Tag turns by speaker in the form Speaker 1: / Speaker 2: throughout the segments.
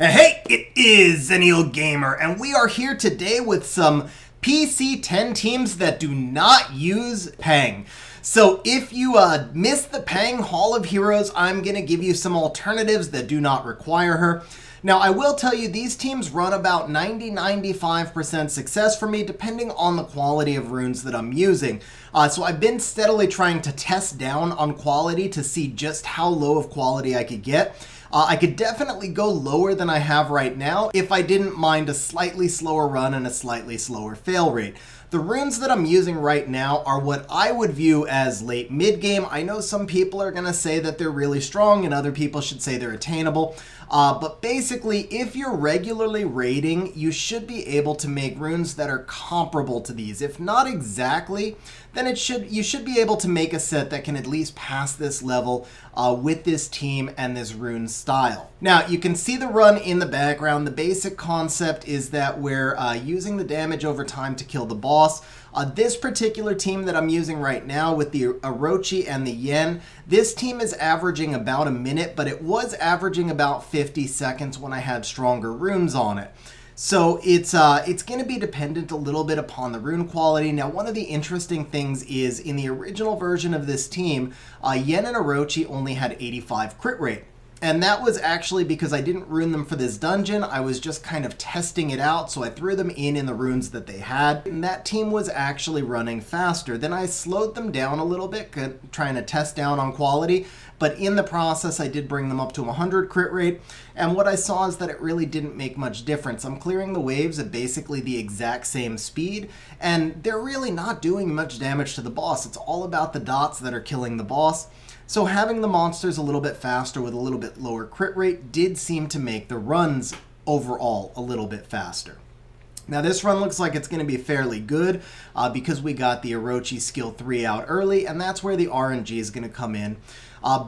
Speaker 1: Hey, it is Zennial Gamer, and we are here today with some PC10 teams that do not use Pang. So if you missed the Pang Hall of Heroes, I'm going to give you some alternatives that do not require her. Now, I will tell you, these teams run about 90-95% success for me, depending on the quality of runes that I'm using. So I've been steadily trying to test down on quality to see just how low of quality I could get. I could definitely go lower than I have right now if I didn't mind a slightly slower run and a slightly slower fail rate. The runes that I'm using right now are what I would view as late mid-game. I know some people are going to say that they're really strong and other people should say they're attainable. But basically, if you're regularly raiding, you should be able to make runes that are comparable to these. If not exactly, then you should be able to make a set that can at least pass this level with this team and this rune style. Now, you can see the run in the background. The basic concept is that we're using the damage over time to kill the boss. This particular team that I'm using right now with the Orochi and the Yen, this team is averaging about a minute, but it was averaging about 50 seconds when I had stronger runes on it. So it's going to be dependent a little bit upon the rune quality. Now, one of the interesting things is in the original version of this team, Yen and Orochi only had 85 crit rate. And that was actually because I didn't rune them for this dungeon. I was just kind of testing it out, so I threw them in the runes that they had. And that team was actually running faster. Then I slowed them down a little bit, trying to test down on quality. But in the process, I did bring them up to 100 crit rate. And what I saw is that it really didn't make much difference. I'm clearing the waves at basically the exact same speed. And they're really not doing much damage to the boss. It's all about the dots that are killing the boss. So having the monsters a little bit faster with a little bit lower crit rate did seem to make the runs overall a little bit faster. Now this run looks like it's going to be fairly good because we got the Orochi skill 3 out early, and that's where the RNG is going to come in.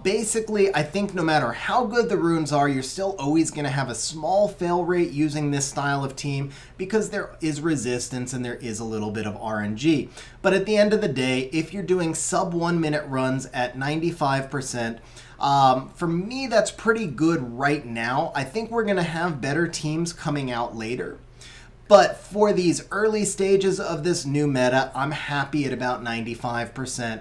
Speaker 1: Basically, I think no matter how good the runes are, you're still always going to have a small fail rate using this style of team because there is resistance and there is a little bit of RNG. But at the end of the day, if you're doing sub 1 minute runs at 95%, for me, that's pretty good right now. I think we're going to have better teams coming out later. But for these early stages of this new meta, I'm happy at about 95%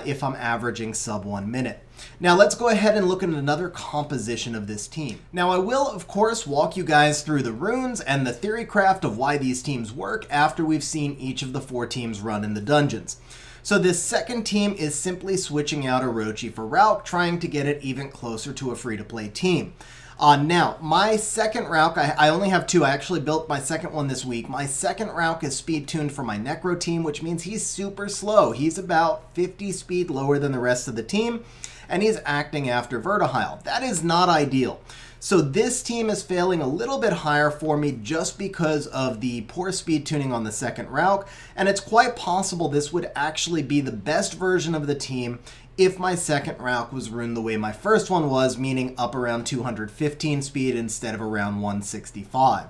Speaker 1: if I'm averaging sub 1 minute. Now let's go ahead and look at another composition of this team. Now I will, of course, walk you guys through the runes and the theory craft of why these teams work after we've seen each of the 4 teams run in the dungeons. So this second team is simply switching out Orochi for Raoq, trying to get it even closer to a free-to-play team. Now, my second Raoq, I only have 2. I actually built my second one this week. My second Raoq is speed tuned for my Necro team, which means he's super slow. He's about 50 speed lower than the rest of the team, and he's acting after Vertihile. That is not ideal. So this team is failing a little bit higher for me just because of the poor speed tuning on the second Raoq, and it's quite possible this would actually be the best version of the team if my second Raoq was runed the way my first one was, meaning up around 215 speed instead of around 165.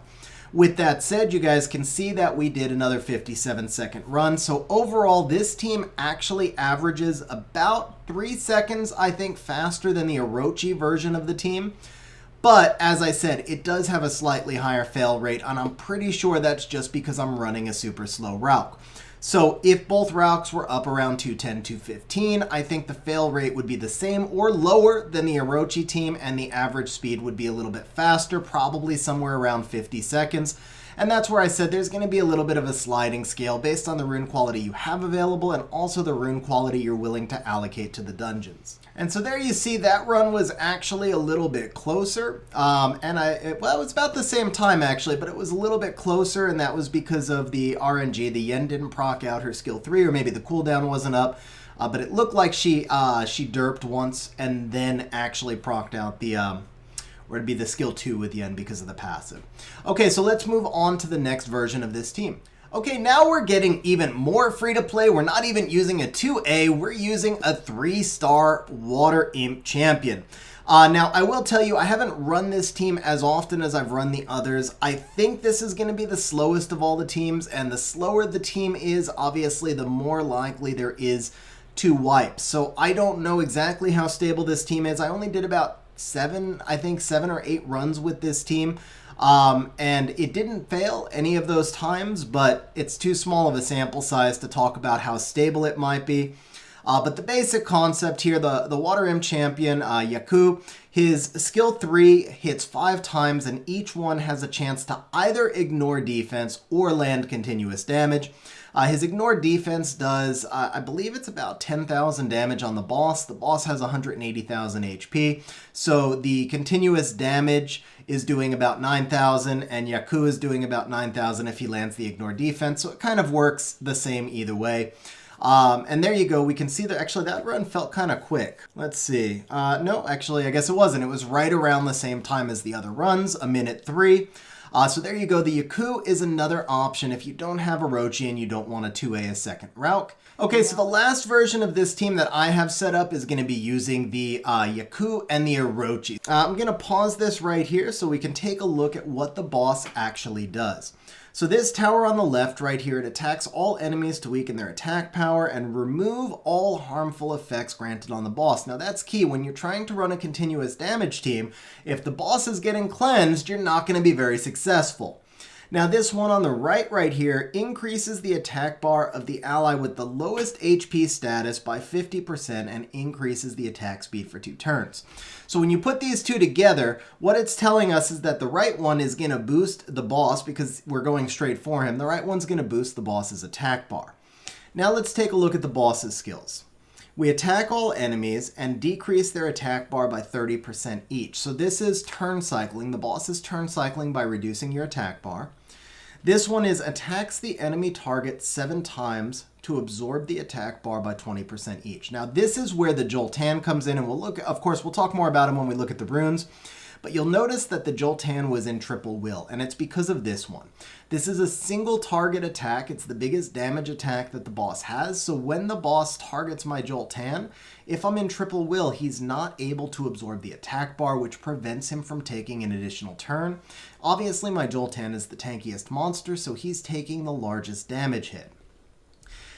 Speaker 1: With that said, you guys can see that we did another 57-second run. So overall, this team actually averages about 3 seconds, I think, faster than the Orochi version of the team. But as I said, it does have a slightly higher fail rate, and I'm pretty sure that's just because I'm running a super slow Raoq. So if both Raoqs were up around 210, 215, I think the fail rate would be the same or lower than the Orochi team, and the average speed would be a little bit faster, probably somewhere around 50 seconds. And that's where I said there's going to be a little bit of a sliding scale based on the rune quality you have available and also the rune quality you're willing to allocate to the dungeons. And so there you see that run was actually a little bit closer. Well, it was about the same time actually, but it was a little bit closer, and that was because of the RNG. The Yen didn't proc out her skill 3, or maybe the cooldown wasn't up. But it looked like she derped once and then actually procced out the or it'd be the skill 2 with Yen because of the passive. Okay, so let's move on to the next version of this team. Okay, now we're getting even more free to play. We're not even using a 2A, we're using a 3-star Water Imp champion. Now, I will tell you, I haven't run this team as often as I've run the others. I think this is going to be the slowest of all the teams, and the slower the team is, obviously, the more likely there is to wipe. So I don't know exactly how stable this team is. I only did about I think 7 or 8 runs with this team. And it didn't fail any of those times, but it's too small of a sample size to talk about how stable it might be. But the basic concept here, the Water Imp champion, Raoq, his skill 3 hits 5 times, and each one has a chance to either ignore defense or land continuous damage. His ignore defense does, I believe it's about 10,000 damage on the boss. The boss has 180,000 HP, so the continuous damage is doing about 9,000, and Raoq is doing about 9,000 if he lands the ignore defense, so it kind of works the same either way. And there you go. We can see that actually that run felt kind of quick. Let's see. No, actually, I guess it wasn't. It was right around the same time as the other runs, 1:03. So there you go. The Raoq is another option if you don't have Orochi and you don't want to 2A a second Raoq. Okay, so the last version of this team that I have set up is going to be using the Raoq and the Orochi. I'm going to pause this right here so we can take a look at what the boss actually does. So this tower on the left right here, it attacks all enemies to weaken their attack power and remove all harmful effects granted on the boss. Now that's key when you're trying to run a continuous damage team. If the boss is getting cleansed, you're not going to be very successful. Now this one on the right here increases the attack bar of the ally with the lowest HP status by 50% and increases the attack speed for 2 turns. So when you put these two together, what it's telling us is that the right one is going to boost the boss because we're going straight for him. The right one's going to boost the boss's attack bar. Now let's take a look at the boss's skills. We attack all enemies and decrease their attack bar by 30% each. So this is turn cycling. The boss is turn cycling by reducing your attack bar. This one is attacks the enemy target 7 times to absorb the attack bar by 20% each. Now this is where the Joltan comes in, and we'll look, of course, we'll talk more about him when we look at the runes. But you'll notice that the Joltan was in triple will, and it's because of this one. This is a single target attack. It's the biggest damage attack that the boss has. So when the boss targets my Joltan, if I'm in triple will, he's not able to absorb the attack bar, which prevents him from taking an additional turn. Obviously, my Joltan is the tankiest monster, so he's taking the largest damage hit.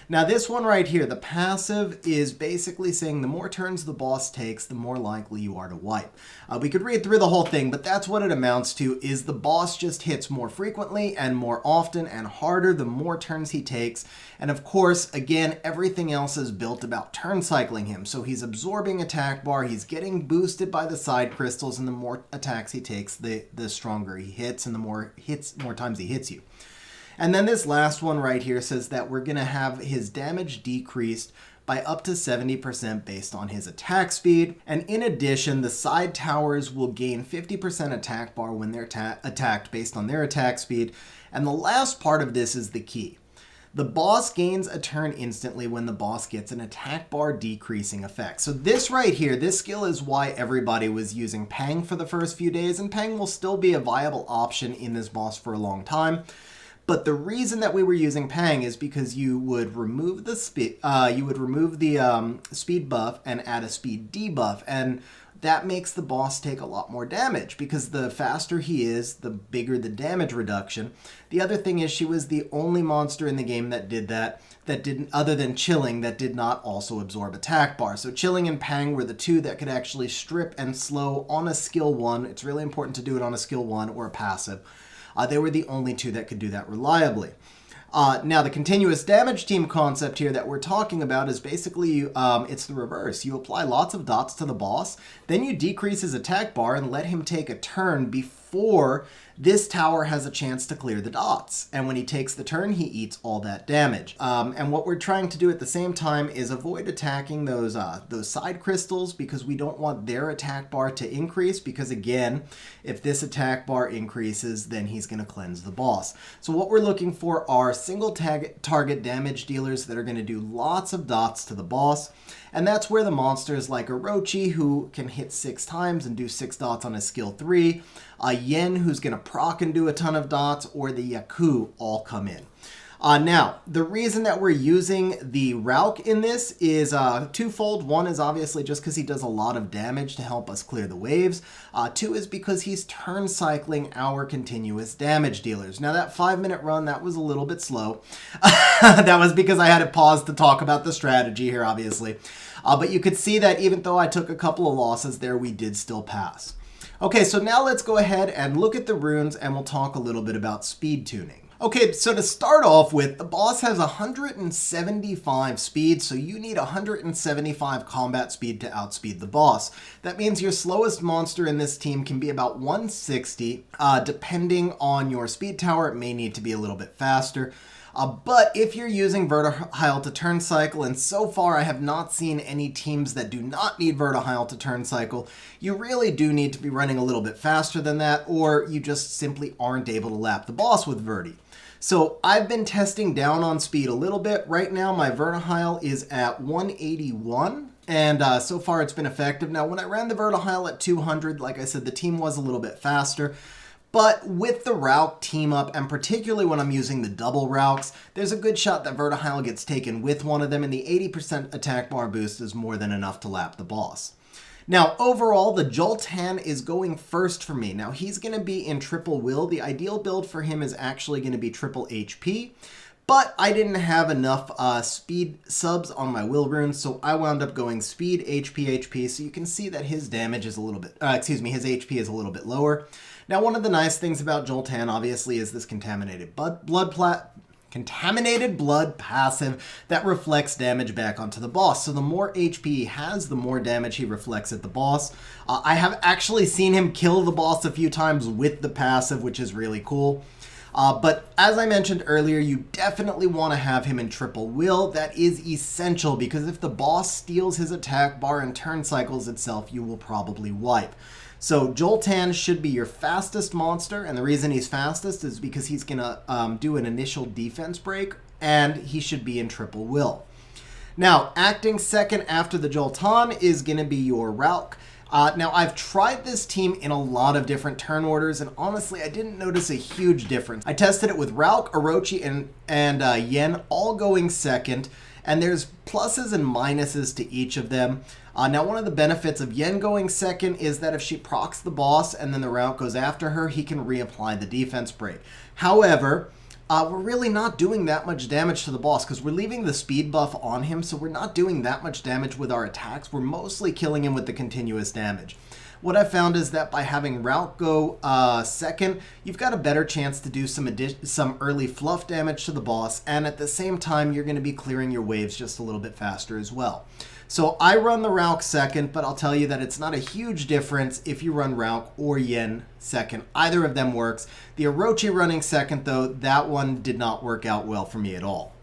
Speaker 1: Now this one right here, the passive, is basically saying the more turns the boss takes, the more likely you are to wipe. We could read through the whole thing, but that's what it amounts to, is the boss just hits more frequently and more often and harder the more turns he takes. And of course, again, everything else is built about turn cycling him. So he's absorbing attack bar, he's getting boosted by the side crystals, and the more attacks he takes, the stronger he hits, and the more times he hits you. And then this last one right here says that we're going to have his damage decreased by up to 70% based on his attack speed. And in addition, the side towers will gain 50% attack bar when they're attacked based on their attack speed. And the last part of this is the key. The boss gains a turn instantly when the boss gets an attack bar decreasing effect. So this right here, this skill is why everybody was using Pang for the first few days, and Pang will still be a viable option in this boss for a long time. But the reason that we were using Pang is because you would remove the speed, speed buff and add a speed debuff, and that makes the boss take a lot more damage because the faster he is, the bigger the damage reduction. The other thing is she was the only monster in the game that did that didn't, other than Chilling, that did not also absorb attack bar. So Chilling and Pang were the two that could actually strip and slow on a skill 1. It's really important to do it on a skill 1 or a passive. They were the only two that could do that reliably. Now, the continuous damage team concept here that we're talking about is basically, it's the reverse. You apply lots of dots to the boss, then you decrease his attack bar and let him take a turn before this tower has a chance to clear the dots. And when he takes the turn, he eats all that damage. And what we're trying to do at the same time is avoid attacking those side crystals because we don't want their attack bar to increase because, again, if this attack bar increases, then he's going to cleanse the boss. So what we're looking for are single target damage dealers that are going to do lots of dots to the boss. And that's where the monsters like Orochi, who can hit 6 times and do 6 dots on his skill 3, Yen, who's going to proc and do a ton of dots, or the Raoq all come in. Now, the reason that we're using the Raoq in this is twofold. One is obviously just because he does a lot of damage to help us clear the waves. 2 is because he's turn cycling our continuous damage dealers. Now, that 5-minute run, that was a little bit slow. That was because I had to pause to talk about the strategy here, obviously. But you could see that even though I took a couple of losses there, we did still pass. Okay, so now let's go ahead and look at the runes and we'll talk a little bit about speed tuning. Okay, so to start off with, the boss has 175 speed, so you need 175 combat speed to outspeed the boss. That means your slowest monster in this team can be about 160. Depending on your speed tower, it may need to be a little bit faster. But if you're using Vertihile to turn cycle, and so far I have not seen any teams that do not need Vertihile to turn cycle, you really do need to be running a little bit faster than that, or you just simply aren't able to lap the boss with Verti. So I've been testing down on speed a little bit. Right now my Vertihile is at 181. And so far it's been effective. Now when I ran the Vertihile at 200, like I said, the team was a little bit faster. But with the Raoq team up, and particularly when I'm using the double Raoqs, there's a good shot that Vertihile gets taken with one of them, and the 80% attack bar boost is more than enough to lap the boss. Now, overall, the Joltan is going first for me. Now, he's going to be in triple will. The ideal build for him is actually going to be triple HP, but I didn't have enough speed subs on my will runes, so I wound up going speed, HP, so you can see that his damage is a little bit, his HP is a little bit lower. Now, one of the nice things about Joltan, obviously, is this contaminated blood passive that reflects damage back onto the boss. So the more HP he has, the more damage he reflects at the boss. I have actually seen him kill the boss a few times with the passive, which is really cool. But as I mentioned earlier, you definitely want to have him in triple will. That is essential because if the boss steals his attack bar and turn cycles itself, you will probably wipe. So Joltan should be your fastest monster, and the reason he's fastest is because he's going to do an initial defense break, and he should be in triple will. Now, acting second after the Joltan is going to be your Raoq. Now, I've tried this team in a lot of different turn orders, and honestly, I didn't notice a huge difference. I tested it with Raoq, Orochi, and Yen all going second, and there's pluses and minuses to each of them. Now, one of the benefits of Yen going second is that if she procs the boss and then the Raoq goes after her, he can reapply the defense break. However, we're really not doing that much damage to the boss because we're leaving the speed buff on him, so we're not doing that much damage with our attacks. We're mostly killing him with the continuous damage. What I found is that by having Raoq go second, you've got a better chance to do some early fluff damage to the boss, and at the same time, you're going to be clearing your waves just a little bit faster as well. So I run the Raoq second, but I'll tell you that it's not a huge difference if you run Raoq or Yen second. Either of them works. The Orochi running second, though, that one did not work out well for me at all.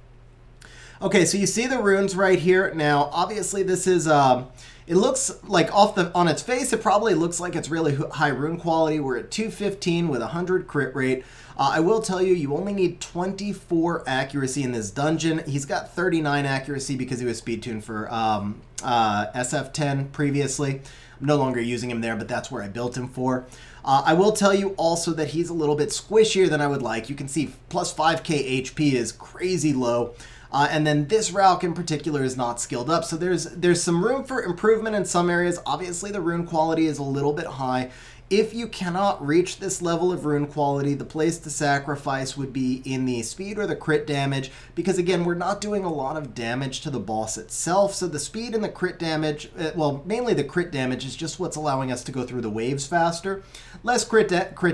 Speaker 1: Okay, so you see the runes right here. Now, obviously, this is... it looks like on its face, it probably looks like it's really high rune quality. We're at 215 with 100 crit rate. I will tell you, you only need 24 accuracy in this dungeon. He's got 39 accuracy because he was speed tuned for SF10 previously. I'm no longer using him there, but that's where I built him for. I will tell you also that he's a little bit squishier than I would like. You can see plus 5k HP is crazy low. And then this Raoq in particular is not skilled up, so there's some room for improvement in some areas. Obviously, the rune quality is a little bit high. If you cannot reach this level of rune quality, the place to sacrifice would be in the speed or the crit damage, because again, we're not doing a lot of damage to the boss itself, so the speed and the crit damage, well, mainly the crit damage is just what's allowing us to go through the waves faster. Less crit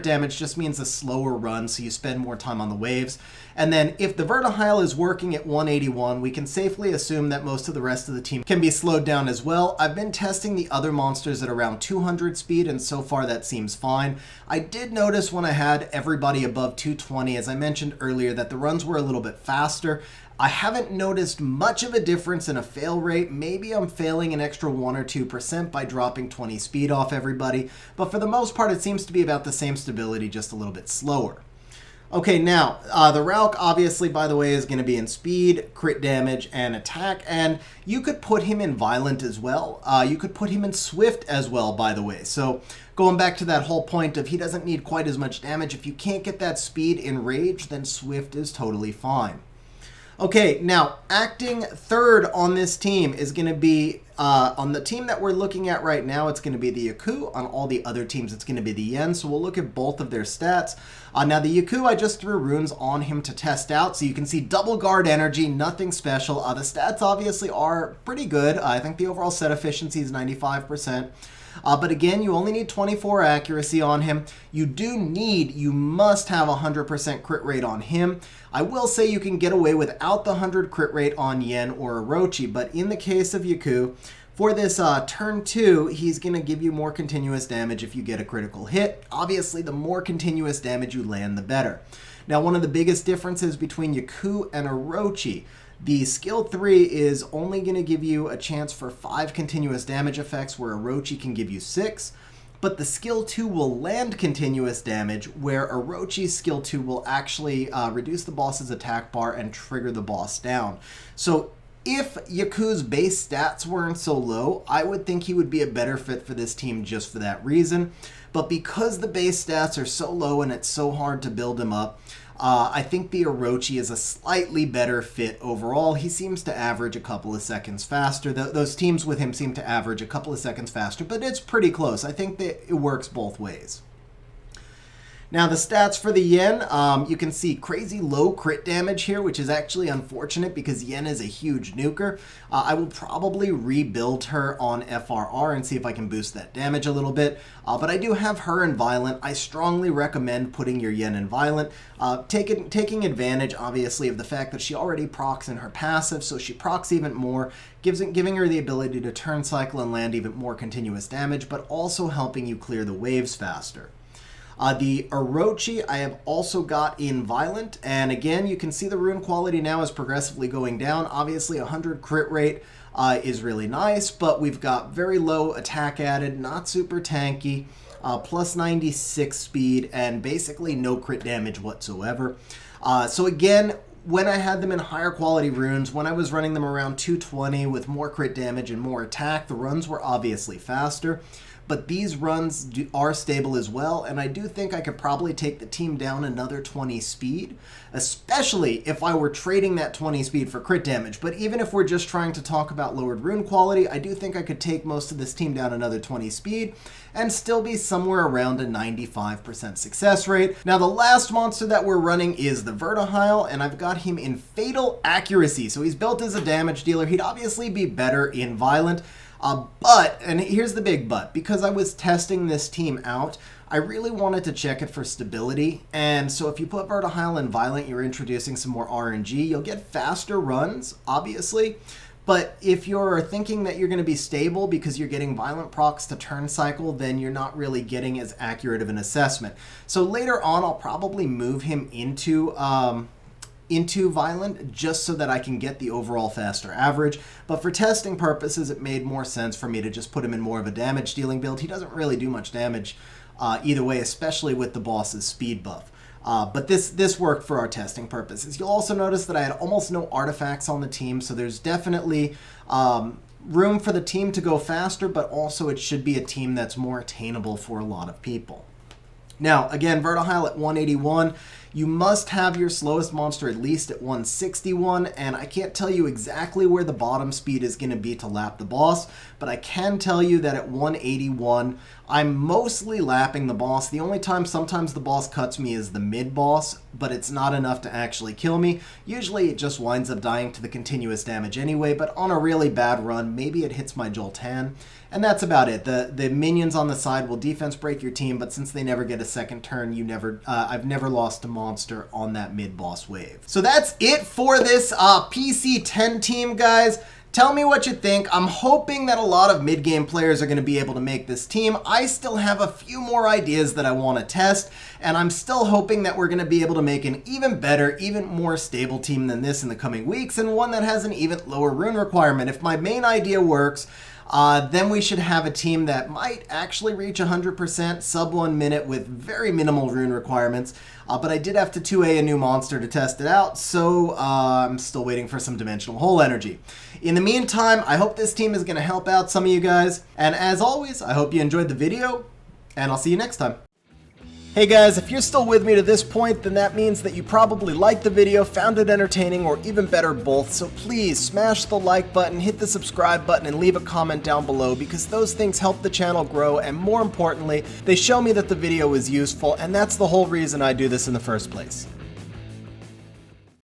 Speaker 1: damage just means a slower run, so you spend more time on the waves. And then if the Vertihile is working at 181, we can safely assume that most of the rest of the team can be slowed down as well. I've been testing the other monsters at around 200 speed, and so far that seems fine. I did notice when I had everybody above 220, as I mentioned earlier, that the runs were a little bit faster. I haven't noticed much of a difference in a fail rate. Maybe I'm failing an extra 1 or 2% by dropping 20 speed off everybody, but for the most part it seems to be about the same stability, just a little bit slower. Okay, now, the Raoq, obviously, by the way, is going to be in speed, crit damage, and attack, and you could put him in violent as well. You could put him in swift as well, by the way. So, going back to that whole point of he doesn't need quite as much damage, if you can't get that speed in rage, then swift is totally fine. Okay, now acting third on this team is going to be, on the team that we're looking at right now, it's going to be the Yaku. On all the other teams, it's going to be the Yen. So we'll look at both of their stats. Now the Yaku, I just threw runes on him to test out. So you can see double guard energy, nothing special. The stats obviously are pretty good. I think the overall set efficiency is 95%. But again, you only need 24 accuracy on him. You must have 100% crit rate on him. I will say you can get away without the 100 crit rate on Yen or Orochi, but in the case of Yaku, for this turn 2, he's going to give you more continuous damage if you get a critical hit. Obviously, the more continuous damage you land, the better. Now, one of the biggest differences between Yaku and Orochi, the skill 3 is only going to give you a chance for 5 continuous damage effects, where Orochi can give you 6. But the skill 2 will land continuous damage, where Orochi's skill 2 will actually reduce the boss's attack bar and trigger the boss down. So if Yaku's base stats weren't so low, I would think he would be a better fit for this team just for that reason. But because the base stats are so low and it's so hard to build him up, I think the Orochi is a slightly better fit overall. He seems to average a couple of seconds faster. Those teams with him seem to average a couple of seconds faster, but it's pretty close. I think that it works both ways. Now the stats for the Yen, you can see crazy low crit damage here, which is actually unfortunate because Yen is a huge nuker. I will probably rebuild her on FRR and see if I can boost that damage a little bit. But I do have her in Violent. I strongly recommend putting your Yen in Violent, taking advantage, obviously, of the fact that she already procs in her passive, so she procs even more, giving her the ability to turn cycle and land even more continuous damage, but also helping you clear the waves faster. The Orochi I have also got in Violent, and again, you can see the rune quality now is progressively going down. Obviously, 100 crit rate is really nice, but we've got very low attack added, not super tanky, plus 96 speed, and basically no crit damage whatsoever. So again, when I had them in higher quality runes, when I was running them around 220 with more crit damage and more attack, the runs were obviously faster. But these runs are stable as well, and I do think I could probably take the team down another 20 speed, especially if I were trading that 20 speed for crit damage. But even if we're just trying to talk about lowered rune quality, I do think I could take most of this team down another 20 speed and still be somewhere around a 95% success rate. Now, the last monster that we're running is the Vertihile, and I've got him in Fatal Accuracy. So he's built as a damage dealer. He'd obviously be better in Violent. But, and here's the big but, because I was testing this team out, I really wanted to check it for stability, and so if you put Vertihile in Violent, you're introducing some more RNG. You'll get faster runs, obviously, but if you're thinking that you're going to be stable because you're getting Violent procs to turn cycle, then you're not really getting as accurate of an assessment. So later on, I'll probably move him into Violent just so that I can get the overall faster average. But for testing purposes, it made more sense for me to just put him in more of a damage dealing build. He doesn't really do much damage either way, especially with the boss's speed buff. But this worked for our testing purposes. You'll also notice that I had almost no artifacts on the team, so there's definitely room for the team to go faster, but also it should be a team that's more attainable for a lot of people. Now, again, Vertihile at 181. You must have your slowest monster at least at 161, and I can't tell you exactly where the bottom speed is going to be to lap the boss, but I can tell you that at 181, I'm mostly lapping the boss. The only time sometimes the boss cuts me is the mid-boss, but it's not enough to actually kill me. Usually it just winds up dying to the continuous damage anyway, but on a really bad run, maybe it hits my Joltan. And that's about it. The minions on the side will defense break your team, but since they never get a second turn, I've never lost a monster on that mid-boss wave. So that's it for this PC10 team, guys. Tell me what you think. I'm hoping that a lot of mid-game players are going to be able to make this team. I still have a few more ideas that I want to test, and I'm still hoping that we're going to be able to make an even better, even more stable team than this in the coming weeks, and one that has an even lower rune requirement. If my main idea works, then we should have a team that might actually reach 100% sub 1 minute with very minimal rune requirements. But I did have to 2A a new monster to test it out, so I'm still waiting for some dimensional hole energy. In the meantime, I hope this team is going to help out some of you guys. And as always, I hope you enjoyed the video, and I'll see you next time. Hey guys, if you're still with me to this point, then that means that you probably liked the video, found it entertaining, or even better, both. So please smash the like button, hit the subscribe button, and leave a comment down below, because those things help the channel grow, and more importantly, they show me that the video is useful, and that's the whole reason I do this in the first place.